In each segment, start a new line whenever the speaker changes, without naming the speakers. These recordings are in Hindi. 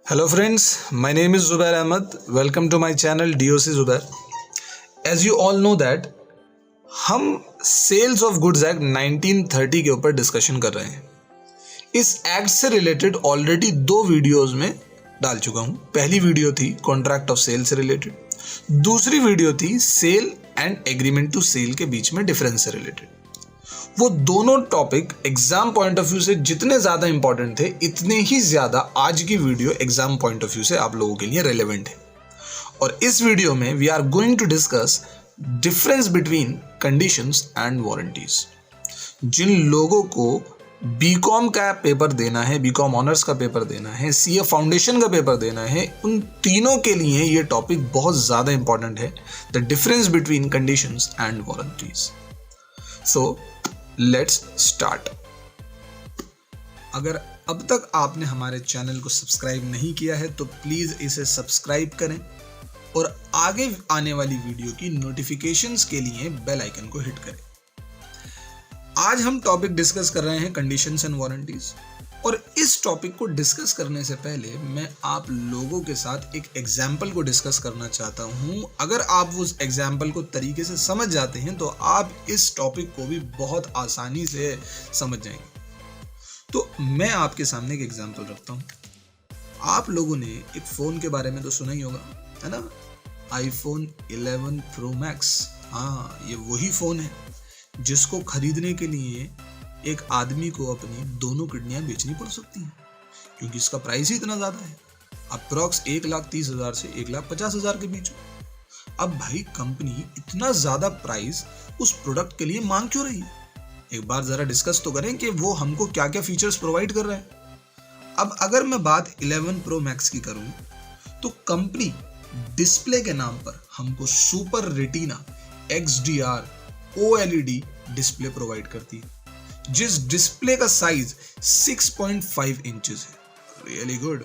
Hello friends, my name is Zubair Ahmed. Welcome to my channel DOC Zubair. As you all know that हम सेल्स ऑफ गुड्स एक्ट 1930 के ऊपर डिस्कशन कर रहे हैं। इस एक्ट से रिलेटेड ऑलरेडी 2 वीडियोस में डाल चुका हूं। पहली वीडियो थी कॉन्ट्रैक्ट ऑफ सेल से रिलेटेड, दूसरी वीडियो थी sale and agreement to sale के बीच में डिफरेंस से रिलेटेड। वो दोनों topic exam point of view से जितने ज़्यादा इंपॉर्टेंट थे, इतने ही ज़्यादा आज की video exam point of view से आप लोगों के लिए रेलेवेंट है। और इस वीडियो में we are going to discuss difference between conditions and warranties. जिन लोगों को बीकॉम का पेपर देना है, बीकॉम ऑनर्स का पेपर देना है, सीए फाउंडेशन का पेपर देना है, उन तीनों के लिए ये टॉपिक बहुत ज़्यादा इंपॉर्टेंट है, the difference between conditions and warranties. So let's start. अगर अब तक आपने हमारे चैनल को सब्सक्राइब नहीं किया है तो प्लीज इसे सब्सक्राइब करें और आगे आने वाली वीडियो की नोटिफिकेशंस के लिए बेल आइकन को हिट करें। आज हम टॉपिक डिस्कस कर रहे हैं कंडीशंस एंड वारंटीज, और इस टॉपिक को डिस्कस करने से पहले मैं आप लोगों के साथ एक एग्जाम्पल को डिस्कस करना चाहता हूं। अगर आप उस एग्जाम्पल को तरीके से समझ जाते हैं तो आप इस टॉपिक को भी बहुत आसानी से समझ जाएंगे। तो मैं आपके सामने एक एग्जाम्पल रखता हूं। आप लोगों ने एक फ़ोन के बारे में तो सुना ही होगा, है ना? iPhone 11 Pro Max। हाँ, ये वही फ़ोन है जिसको खरीदने के लिए एक आदमी को अपनी दोनों किडनियां बेचनी पड़ सकती हैं, क्योंकि इसका प्राइस ही इतना ज़्यादा है, अप्रॉक्स 1,30,000 से 1,50,000 के बीच में। अब भाई कंपनी इतना ज़्यादा प्राइस उस प्रोडक्ट के लिए मांग क्यों रही है? एक बार ज़रा डिस्कस तो करें कि वो हमको क्या क्या फीचर्स प्रोवाइड कर रहे हैं। अब अगर मैं बात 11 Pro Max की करूँ तो कंपनी डिस्प्ले के नाम पर हमको super retina XDR OLED display provide करती है, जिस डिस्प्ले का साइज 6.5 इंचेस है। Really good.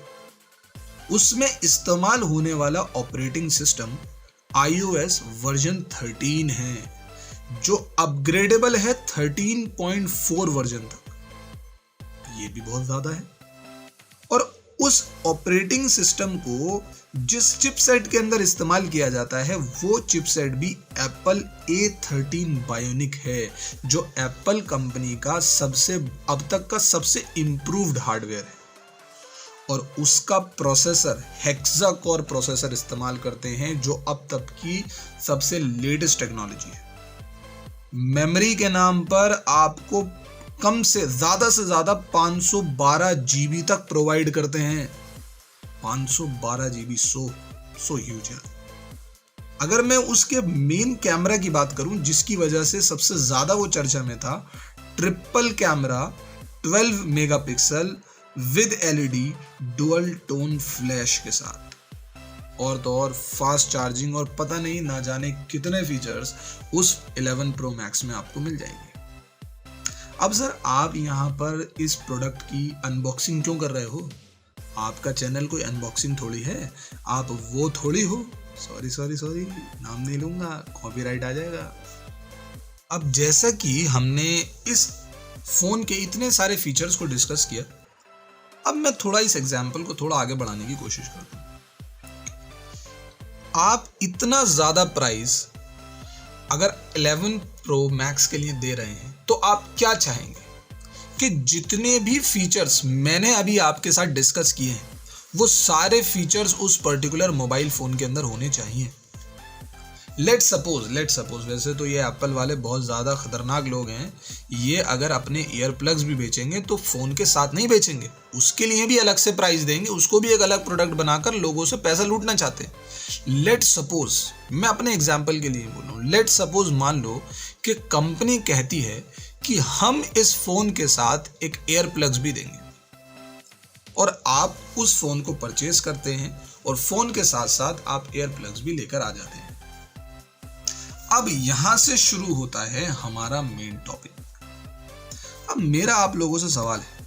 उसमें इस्तेमाल होने वाला ऑपरेटिंग सिस्टम iOS वर्जन 13 है, जो अपग्रेडेबल है 13.4 वर्जन तक। ये भी बहुत ज्यादा है। और उस ऑपरेटिंग सिस्टम को जिस चिपसेट के अंदर इस्तेमाल किया जाता है वो चिपसेट भी एप्पल A13 बायोनिक है, जो एप्पल कंपनी का अब तक का सबसे इंप्रूव्ड हार्डवेयर है। और उसका प्रोसेसर हेक्सा कोर प्रोसेसर इस्तेमाल करते हैं, जो अब तक की सबसे लेटेस्ट टेक्नोलॉजी है। मेमोरी के नाम पर आपको कम से ज्यादा 512 GB तक प्रोवाइड करते हैं। 512 GB सो ह्यूज है। अगर मैं उसके मेन कैमरा की बात करूं, जिसकी वजह से सबसे ज्यादा वो चर्चा में था, triple camera 12 megapixel with LED dual tone flash के साथ, और तो और फास्ट चार्जिंग और पता नहीं ना जाने कितने फीचर्स उस 11 Pro Max में आपको मिल जाएंगे। अब सर, आप यहाँ पर इस प्रोडक्ट की अनबॉक्सिंग क्यों कर रहे हो? आपका चैनल कोई अनबॉक्सिंग थोड़ी है, आप वो थोड़ी हो। सॉरी, नाम नहीं लूंगा, कॉपीराइट आ जाएगा। अब जैसा कि हमने इस फोन के इतने सारे फीचर्स को डिस्कस किया, अब मैं थोड़ा इस एग्जाम्पल को थोड़ा आगे बढ़ाने की कोशिश करता हूँ। आप इतना ज्यादा प्राइस अगर 11 Pro Max के लिए दे रहे हैं तो आप क्या चाहेंगे कि जितने भी फीचर्स मैंने अभी आपके साथ डिस्कस किए हैं वो सारे फीचर्स उस पर्टिकुलर मोबाइल फोन के अंदर होने चाहिए। लेट्स सपोज वैसे तो ये एप्पल वाले बहुत ज़्यादा खतरनाक लोग हैं। ये अगर अपने ईयर प्लग्स भी बेचेंगे तो फ़ोन के साथ नहीं बेचेंगे, उसके लिए भी अलग से प्राइस देंगे, उसको भी एक अलग प्रोडक्ट बनाकर लोगों से पैसा लूटना चाहते हैं। लेट्स सपोज, मैं अपने एग्जाम्पल के लिए बोल रहा हूँ, लेट्स सपोज मान लो कि कंपनी कहती है कि हम इस फ़ोन के साथ एक ईयर प्लग्स भी देंगे, और आप उस फ़ोन को परचेज करते हैं और फ़ोन के साथ साथ आप ईयर प्लग्स भी लेकर आ जाते हैं। अब यहां से शुरू होता है हमारा मेन टॉपिक। अब मेरा आप लोगों से सवाल है,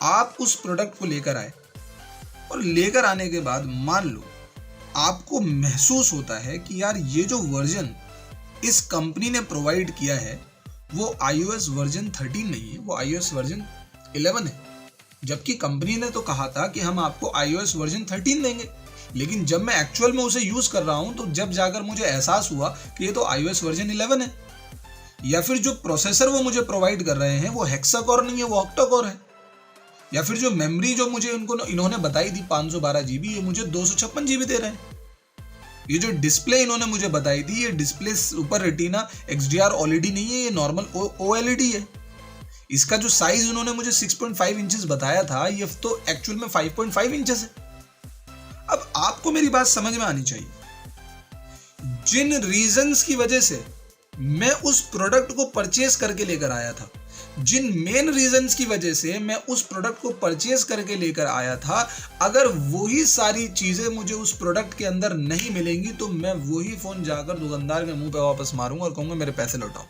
आप उस प्रोडक्ट को लेकर आए और लेकर आने के बाद मान लो आपको महसूस होता है कि यार ये जो वर्जन इस कंपनी ने प्रोवाइड किया है वो iOS वर्जन 13 नहीं है, वो iOS वर्जन 11 है। जबकि कंपनी ने तो कहा था कि हम आपको iOS वर्जन 13 देंगे, लेकिन जब मैं एक्चुअल में उसे यूज कर रहा हूं तो जब जाकर मुझे एहसास हुआ कि ये तो iOS वर्जन 11 है, या फिर जो प्रोसेसर वो मुझे प्रोवाइड कर रहे हैं वो हेक्सा-कोर नहीं है, वो ऑक्टा-कोर है, या फिर जो मेमोरी जो मुझे इन्होंने बताई थी 512 GB, ये मुझे 256 GB दे रहे हैं। ये जो डिस्प्ले इन्होंने मुझे बताई थी, ये display super retina XDR OLED नहीं है, ये नॉर्मल OLED है। इसका जो साइज उन्होंने मुझे 6.5 इंचेस बताया था, ये तो एक्चुअल में 5.5 इंचेस है। अब आपको मेरी बात समझ में आनी चाहिए, जिन रीजंस की वजह से मैं उस प्रोडक्ट को परचेस करके लेकर आया था, जिन मेन रीजंस की वजह से मैं उस प्रोडक्ट को परचेस करके लेकर आया था, अगर वही सारी चीजें मुझे उस प्रोडक्ट के अंदर नहीं मिलेंगी तो मैं वही फोन जाकर दुकानदार के मुंह पे वापस मारूंगा और कहूंगा मेरे पैसे लौटाओ।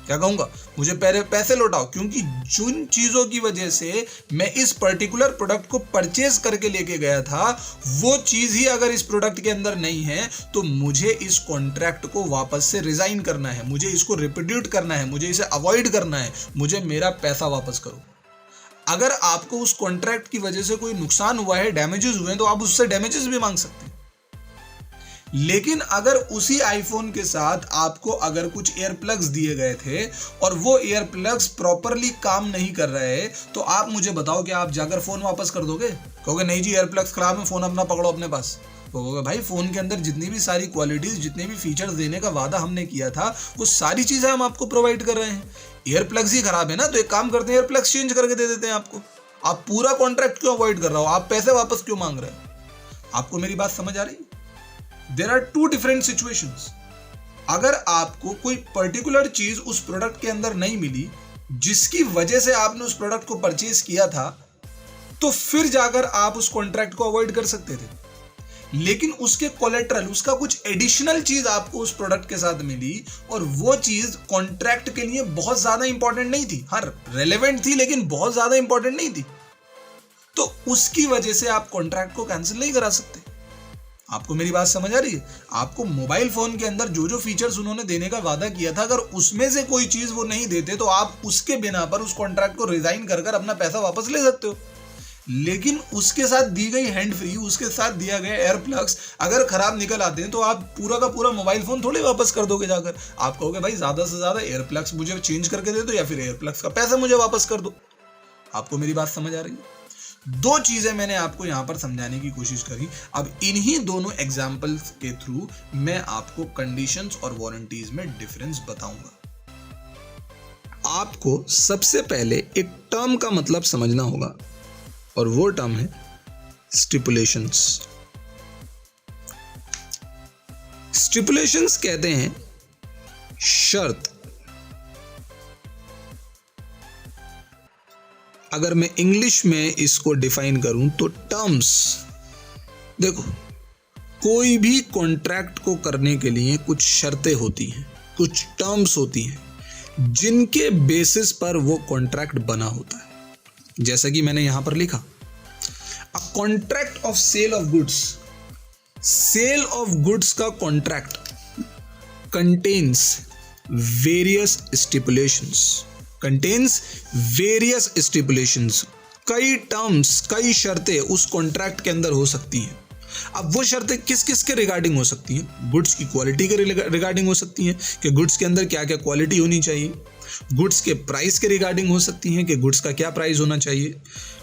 क्या कहूंगा? मुझे पैसे लौटाओ, क्योंकि जिन चीजों की वजह से मैं इस पर्टिकुलर प्रोडक्ट को परचेस करके लेके गया था, वो चीज ही अगर इस प्रोडक्ट के अंदर नहीं है तो मुझे इस कॉन्ट्रैक्ट को वापस से रिजाइन करना है, मुझे इसको रिप्रोड्यूट करना है, मुझे इसे अवॉइड करना है, मुझे मेरा पैसा वापस करो। अगर आपको उस कॉन्ट्रैक्ट की वजह से कोई नुकसान हुआ है, डैमेजेस हुए हैं, तो आप उससे डैमेजेस भी मांग सकते हैं। लेकिन अगर उसी आईफोन के साथ आपको अगर कुछ एयर प्लग्स दिए गए थे और वो एयर प्लग्स प्रॉपरली काम नहीं कर रहे, तो आप मुझे बताओ कि आप जाकर फोन वापस कर दोगे? कहोगे नहीं जी एयर प्लग्स खराब है, फोन अपना पकड़ो अपने पास। कहोगे भाई फोन के अंदर जितनी भी सारी क्वालिटीज, जितने भी फीचर्स देने का वादा हमने किया था, वो सारी चीजें हम आपको प्रोवाइड कर रहे हैं। एयर प्लग्स ही खराब है ना, तो एक काम करते हैं एयर प्लग्स चेंज करके दे देते हैं आपको। आप पूरा कॉन्ट्रैक्ट क्यों अवॉइड कर रहे हो? आप पैसे वापस क्यों मांग रहे हो? आपको मेरी बात समझ आ रही है? There are two different situations. अगर आपको कोई पर्टिकुलर चीज उस प्रोडक्ट के अंदर नहीं मिली जिसकी वजह से आपने उस प्रोडक्ट को परचेज किया था, तो फिर जाकर आप उस कॉन्ट्रैक्ट को अवॉइड कर सकते थे। लेकिन उसके कोलेट्रल, उसका कुछ एडिशनल चीज आपको उस प्रोडक्ट के साथ मिली और वो चीज कॉन्ट्रैक्ट के लिए बहुत ज्यादा इंपॉर्टेंट नहीं थी, हर रेलेवेंट थी लेकिन बहुत ज्यादा इंपॉर्टेंट नहीं थी, तो उसकी वजह से आप कॉन्ट्रैक्ट को कैंसिल नहीं करा सकते। आपको मेरी बात समझ आ रही है? आपको मोबाइल फोन के अंदर जो जो फीचर्स उन्होंने देने का वादा किया था, अगर उसमें से कोई चीज वो नहीं देते तो आप उसके बिना पर उस कॉन्ट्रैक्ट को रिजाइन कर अपना पैसा वापस ले सकते हो। लेकिन उसके साथ दी गई हैंड फ्री, उसके साथ दिया गया एयर प्लग्स अगर खराब निकल आते हैं तो आप पूरा का पूरा मोबाइल फोन थोड़ी वापस कर दोगे जाकर। आप कहोगे भाई ज्यादा से ज्यादा एयर प्लग्स मुझे चेंज करके दे दो या फिर एयर प्लग्स का पैसा मुझे वापस कर दो। आपको मेरी बात समझ आ रही है? दो चीजें मैंने आपको यहां पर समझाने की कोशिश करी। अब इन्हीं दोनों एग्जाम्पल्स के थ्रू मैं आपको कंडीशंस और वारंटीज में डिफरेंस बताऊंगा। आपको सबसे पहले एक टर्म का मतलब समझना होगा और वो टर्म है स्टिपुलेशंस। स्टिपुलेशंस कहते हैं शर्त। अगर मैं इंग्लिश में इसको डिफाइन करूं तो टर्म्स। देखो, कोई भी कॉन्ट्रैक्ट को करने के लिए कुछ शर्तें होती हैं, कुछ टर्म्स होती हैं जिनके बेसिस पर वो कॉन्ट्रैक्ट बना होता है। जैसा कि मैंने यहां पर लिखा, a contract of sale of goods. Sale of goods का contract contains various stipulations. Contains various stipulations. कई टर्म्स, कई शर्तें उस कॉन्ट्रैक्ट के अंदर हो सकती हैं। अब वो शर्तें किस किस के रिगार्डिंग हो सकती हैं? गुड्स की क्वालिटी के रिगार्डिंग हो सकती हैं कि गुड्स के अंदर क्या क्या क्वालिटी होनी चाहिए। गुड्स के प्राइस के रिगार्डिंग हो सकती हैं कि गुड्स का क्या प्राइस होना चाहिए।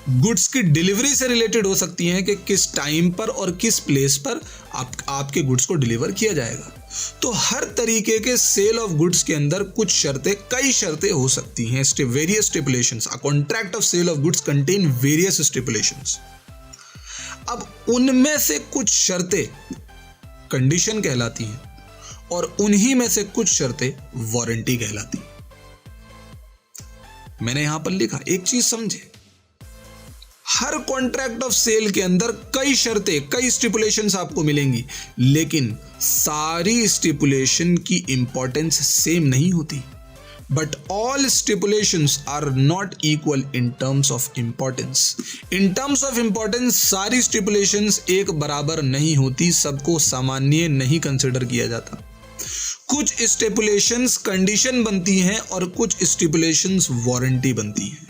गुड्स की डिलीवरी से रिलेटेड हो सकती हैं कि किस टाइम पर और किस प्लेस पर आपके गुड्स को डिलीवर किया जाएगा। तो हर तरीके के सेल ऑफ गुड्स के अंदर कुछ शर्तें, कई शर्तें हो सकती हैं। Various stipulations. A contract of sale of goods contain various stipulations. अब उनमें से कुछ शर्तें कंडीशन कहलाती हैं और उन्हीं में से कुछ शर्तें वारंटी कहलाती हैं। मैंने यहां पर लिखा, एक चीज समझे, हर कॉन्ट्रैक्ट ऑफ सेल के अंदर कई शर्तें, कई स्टिपुलेशंस आपको मिलेंगी, लेकिन सारी स्टिपुलेशन की इंपॉर्टेंस सेम नहीं होती। But all stipulations are not equal in terms of importance. In terms of importance सारी स्टिपुलेशंस एक बराबर नहीं होती, सबको सामान्य नहीं कंसिडर किया जाता। कुछ स्टिपुलेशंस कंडीशन बनती हैं और कुछ स्टिपुलेशंस वारंटी बनती हैं।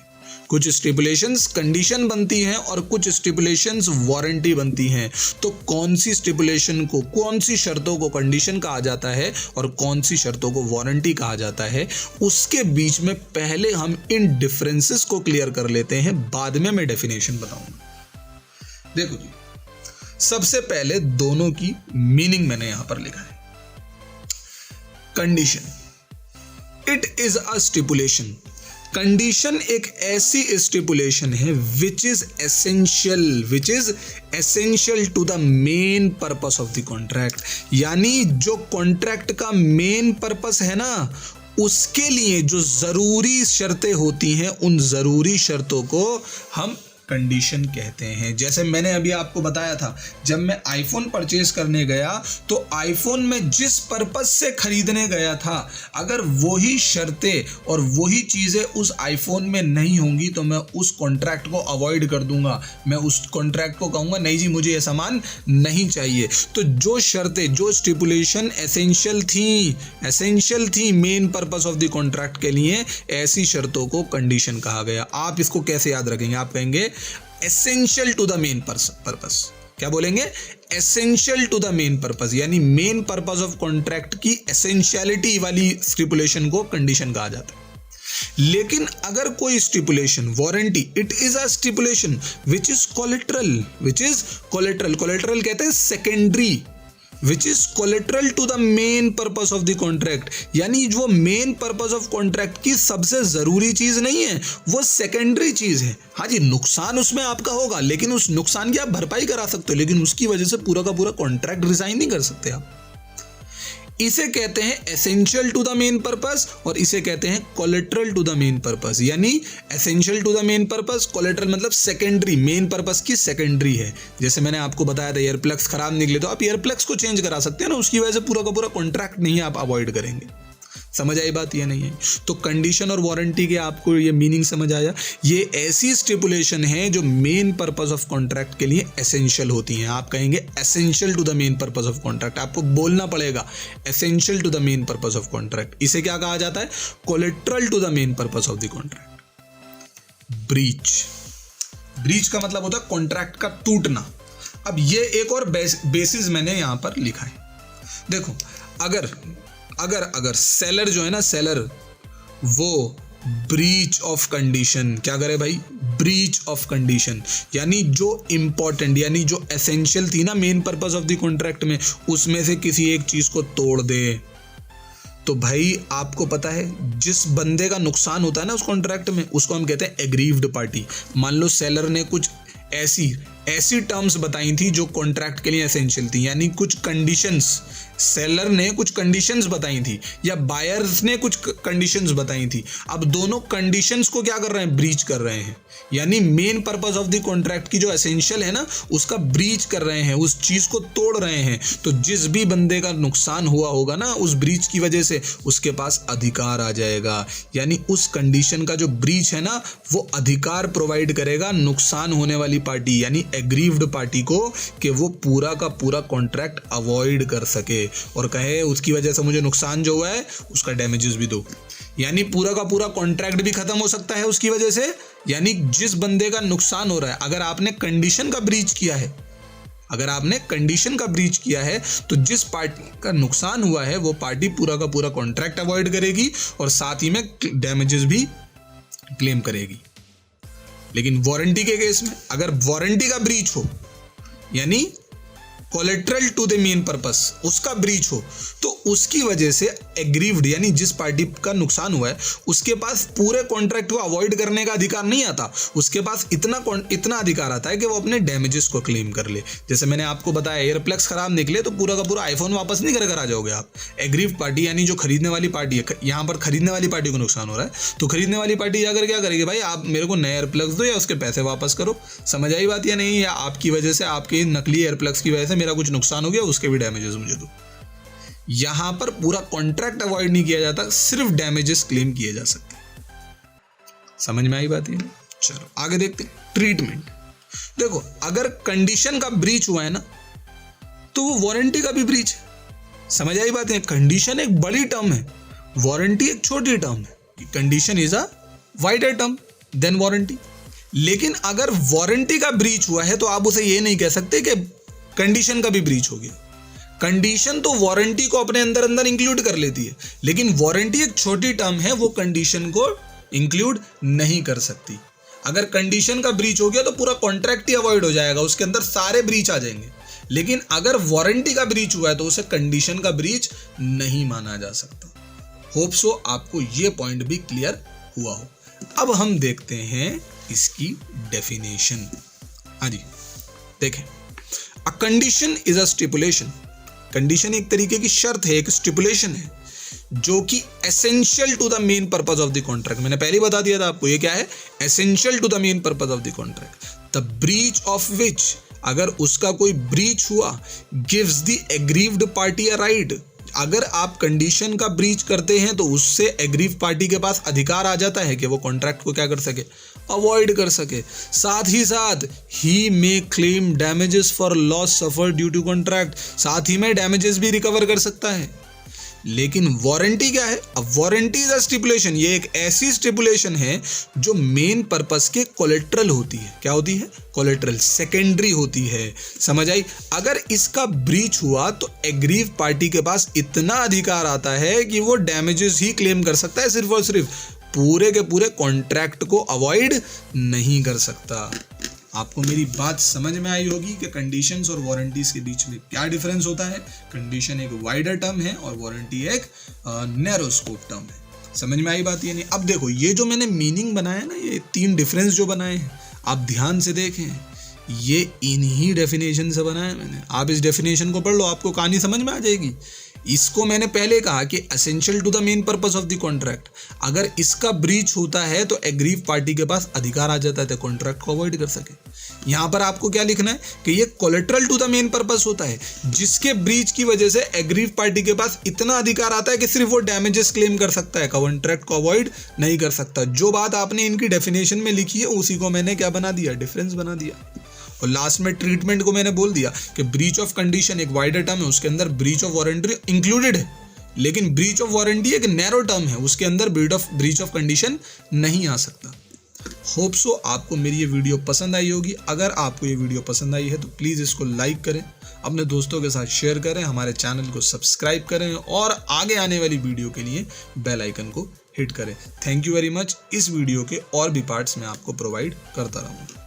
कुछ स्टिपुलेशंस कंडीशन बनती हैं और कुछ स्टिपुलेशंस वारंटी बनती हैं। तो कौन सी स्टिपुलेशन को, कौन सी शर्तों को कंडीशन कहा जाता है और कौन सी शर्तों को वारंटी कहा जाता है, उसके बीच में पहले हम इन डिफरेंसेस को क्लियर कर लेते हैं, बाद में मैं डेफिनेशन बताऊंगा। देखो जी, सबसे पहले दोनों की मीनिंग मैंने यहां पर लिखा है। Condition, it is a stipulation. Condition एक ऐसी स्टिपुलेशन है which is essential to the main purpose of the contract. यानी जो कॉन्ट्रैक्ट का मेन पर्पस है ना, उसके लिए जो जरूरी शर्तें होती हैं, उन जरूरी शर्तों को हम कंडीशन कहते हैं। जैसे मैंने अभी आपको बताया था, जब मैं आईफोन परचेज करने गया तो आईफोन में जिस पर्पस से खरीदने गया था, अगर वही शर्तें और वही चीज़ें उस आईफोन में नहीं होंगी तो मैं उस कॉन्ट्रैक्ट को अवॉइड कर दूंगा। मैं उस कॉन्ट्रैक्ट को कहूँगा नहीं जी, मुझे ये सामान नहीं चाहिए। तो जो शर्तें, जो स्टिपुलेशन एसेंशियल थी main purpose of the contract के लिए, ऐसी शर्तों को कंडीशन कहा गया। आप इसको कैसे याद रखेंगे? आप कहेंगे essential to the main purpose. क्या बोलेंगे? Essential to the main purpose, यानी मेन पर्पस ऑफ कॉन्ट्रैक्ट की एसेंशियलिटी वाली स्टिपुलेशन को कंडीशन कहा जाता है। लेकिन अगर कोई stipulation, warranty, it is a stipulation which is collateral. Collateral कहते हैं secondary, which is collateral to the main purpose of the contract. यानी जो मेन पर्पस ऑफ कॉन्ट्रैक्ट की सबसे जरूरी चीज नहीं है, वो सेकेंडरी चीज है। हाँ जी, नुकसान उसमें आपका होगा, लेकिन उस नुकसान की आप भरपाई करा सकते हो, लेकिन उसकी वजह से पूरा का पूरा कॉन्ट्रैक्ट रिजाइन नहीं कर सकते आप। इसे कहते हैं essential to the main purpose और इसे कहते हैं collateral to the main purpose. यानी essential to the main purpose, collateral मतलब सेकेंडरी, मेन पर्पस की सेकेंडरी है। जैसे मैंने आपको बताया था, ईयर प्लग्स खराब निकले तो आप ईयर प्लग्स को चेंज करा सकते हैं ना, उसकी वजह से पूरा का पूरा कॉन्ट्रैक्ट नहीं आप अवॉइड करेंगे। समझ आई बात? ये नहीं है। तो कंडीशन और वारंटी के आपको ये मीनिंग समझ आया। ये ऐसी स्टिपुलेशन है जो मेन पर्पस ऑफ कॉन्ट्रैक्ट के लिए एसेंशियल होती हैं। आप कहेंगे essential to the main purpose of contract, आपको बोलना पड़ेगा essential to the main purpose of contract. इसे क्या कहा जाता है? Collateral to the main purpose of the contract. Breach का मतलब होता है कॉन्ट्रैक्ट का टूटना। अब ये एक और बेसिस मैंने यहां पर लिखा है। देखो, अगर सेलर जो है ना, सेलर वो ब्रीच ऑफ कंडीशन, क्या करे भाई? ब्रीच ऑफ कंडीशन, यानी जो इंपॉर्टेंट, यानी जो एसेंशियल थी ना main purpose of the contract में, उसमें से किसी एक चीज को तोड़ दे, तो भाई आपको पता है जिस बंदे का नुकसान होता है ना उस कॉन्ट्रैक्ट में, उसको हम कहते हैं एग्रीव्ड पार्टी। मान लो सेलर ने कुछ ऐसी टर्म्स बताई थी जो कॉन्ट्रैक्ट के लिए एसेंशियल थी, यानी कुछ कंडीशंस, सेलर ने कुछ कंडीशंस बताई थी या बायर्स ने कुछ कंडीशंस बताई थी। अब दोनों कंडीशंस को क्या कर रहे हैं? ब्रीच कर रहे हैं। यानी main purpose of the contract की जो एसेंशियल है ना, उसका ब्रीच कर रहे हैं, उस चीज को तोड़ रहे हैं। तो जिस भी बंदे का नुकसान हुआ होगा ना उस ब्रीच की वजह से, उसके पास अधिकार आ जाएगा। यानी उस कंडीशन का जो ब्रीच है ना, वो अधिकार प्रोवाइड करेगा नुकसान होने वाली पार्टी यानी एग्रीव्ड पार्टी को, कि वो पूरा का पूरा कॉन्ट्रैक्ट अवॉइड कर सके और कहे उसकी वजह से मुझे नुकसान जो हुआ है उसका डैमेजेस भी दो। यानी पूरा का पूरा कॉन्ट्रैक्ट भी खत्म हो सकता है उसकी वजह से। यानी जिस बंदे का नुकसान हो रहा है, अगर आपने कंडीशन का ब्रीच किया है, तो जिस पार्टी का नुकसान हुआ है वो पार्टी पूरा का पूरा कॉन्ट्रैक्ट अवॉइड करेगी और साथ ही में डैमेजेस भी क्लेम करेगी। लेकिन वारंटी के केस में अगर वारंटी का ब्रीच हो, यानी collateral to the main purpose, उसका ब्रीच हो, तो उसकी वजह से एग्रीव्ड यानी जिस पार्टी का नुकसान हुआ है उसके पास पूरे कॉन्ट्रैक्ट को अवॉइड करने का अधिकार नहीं आता। उसके पास इतना अधिकार आता है कि वो अपने डैमेजेस को क्लेम कर ले। जैसे मैंने आपको बताया, एयर प्लग्स खराब निकले तो पूरा का पूरा आईफोन वापस नहीं कर आ जाओगे आप। एग्रीव्ड पार्टी यानी जो खरीदने वाली पार्टी है, यहाँ पर खरीदने वाली पार्टी को नुकसान हो रहा है तो खरीदने वाली पार्टी जाकर क्या करेगी? भाई आप मेरे को नए एयर प्लग्स दो या उसके पैसे वापस करो। समझ आई बात या नहीं? या आपकी वजह से, आपके नकली एयर प्लग्स की वजह से मेरा कुछ नुकसान हो गया, उसके भी डैमेजेस मुझे दो। यहां पर पूरा कॉन्ट्रैक्ट अवॉइड नहीं किया जाता, सिर्फ डैमेजेस क्लेम किए जा सकते हैं। समझ में आई बात है? चलो आगे देखते हैं। ट्रीटमेंट। देखो, अगर कंडीशन का ब्रीच हुआ है ना तो वो वारंटी का भी ब्रीच है। समझ आई बात है? कंडीशन एक बड़ी टर्म है, वारंटी एक छोटी टर्म है। Condition is a wider term, than warranty. लेकिन अगर वारंटी का ब्रीच हुआ है तो आप उसे ये नहीं कह सकते कि कंडीशन का भी ब्रीच हो गया। कंडीशन तो वारंटी को अपने अंदर अंदर इंक्लूड कर लेती है, लेकिन वारंटी एक छोटी टर्म है, वो कंडीशन को इंक्लूड नहीं कर सकती। अगर कंडीशन का ब्रीच हो गया तो पूरा कॉन्ट्रैक्ट ही अवॉइड हो जाएगा, उसके अंदर सारे ब्रीच आ जाएंगे। लेकिन अगर वारंटी का ब्रीच हुआ है तो उसे कंडीशन का ब्रीच नहीं माना जा सकता। होप सो आपको ये पॉइंट भी क्लियर हुआ हो। अब हम देखते हैं इसकी डेफिनेशन। हाँ जी, देखें, a condition is a stipulation. Condition एक तरीके की शर्त है, एक स्टिपुलेशन है जो कि essential to the main purpose of the contract. मैंने पहले बता दिया था आपको, ये क्या है, essential to the main purpose of the contract. The breach of which, अगर उसका कोई ब्रीच हुआ, gives the aggrieved party a right. अगर आप कंडीशन का ब्रीच करते हैं तो उससे एग्रीव पार्टी के पास अधिकार आ जाता है कि वो कॉन्ट्रैक्ट को क्या कर सके, अवॉइड कर सके। साथ ही साथ ही may claim damages for loss suffered due to contract, साथ ही में डैमेजेस भी रिकवर कर सकता है। लेकिन वारंटी क्या है? अब वारंटी इज अ स्टिपुलेशन, ये एक ऐसी स्टिपुलेशन है जो मेन पर्पस के कोलेट्रल होती है। क्या होती है? कोलेट्रल, सेकेंडरी होती है। समझ आई? अगर इसका ब्रीच हुआ तो एग्रीव पार्टी के पास इतना अधिकार आता है कि वो डैमेजेस ही क्लेम कर सकता है, सिर्फ और सिर्फ, पूरे के पूरे कॉन्ट्रैक्ट को अवॉइड नहीं कर सकता। आपको मेरी बात समझ में आई होगी कि कंडीशंस और वारंटीज के बीच में क्या डिफरेंस होता है। कंडीशन एक वाइडर टर्म है और वारंटी एक नैरो स्कोप टर्म है। समझ में आई बात? ये नहीं। अब देखो, ये जो मैंने मीनिंग बनाया ना, ये 3 डिफरेंस जो बनाए हैं, आप ध्यान से देखें, ये इन्हीं डेफिनेशन से बनाया मैंने। आप इस डेफिनेशन को पढ़ लो, आपको कहानी समझ में आ जाएगी। इसको मैंने पहले कहा कि essential to the main purpose of the contract, अगर इसका ब्रीच होता है तो एग्रीव पार्टी के पास अधिकार आ जाता है कॉन्ट्रैक्ट को अवॉइड कर सके। यहां पर आपको क्या लिखना है कि ये collateral to the main purpose होता है, जिसके ब्रीच की वजह से एग्रीव पार्टी के पास इतना अधिकार आता है कि सिर्फ वो डैमेजेस क्लेम कर सकता है, कॉन्ट्रैक्ट को अवॉइड नहीं कर सकता। जो बात आपने इनकी डेफिनेशन में लिखी है उसी को मैंने क्या बना दिया, डिफरेंस बना दिया। और लास्ट में ट्रीटमेंट को मैंने बोल दिया कि ब्रीच ऑफ कंडीशन एक वाइडर टर्म है, उसके अंदर ब्रीच ऑफ वारंटी इंक्लूडेड है, लेकिन ब्रीच ऑफ वारंटी एक नैरो टर्म है, उसके अंदर ब्रीच ऑफ कंडीशन नहीं आ सकता। होप सो आपको मेरी ये वीडियो पसंद आई होगी। अगर आपको ये वीडियो पसंद आई है तो प्लीज़ इसको लाइक करें, अपने दोस्तों के साथ शेयर करें, हमारे चैनल को सब्सक्राइब करें और आगे आने वाली वीडियो के लिए बेल आइकन को हिट करें। Thank you very much. इस वीडियो के और भी पार्ट्स मैं आपको प्रोवाइड करता रहूँगा।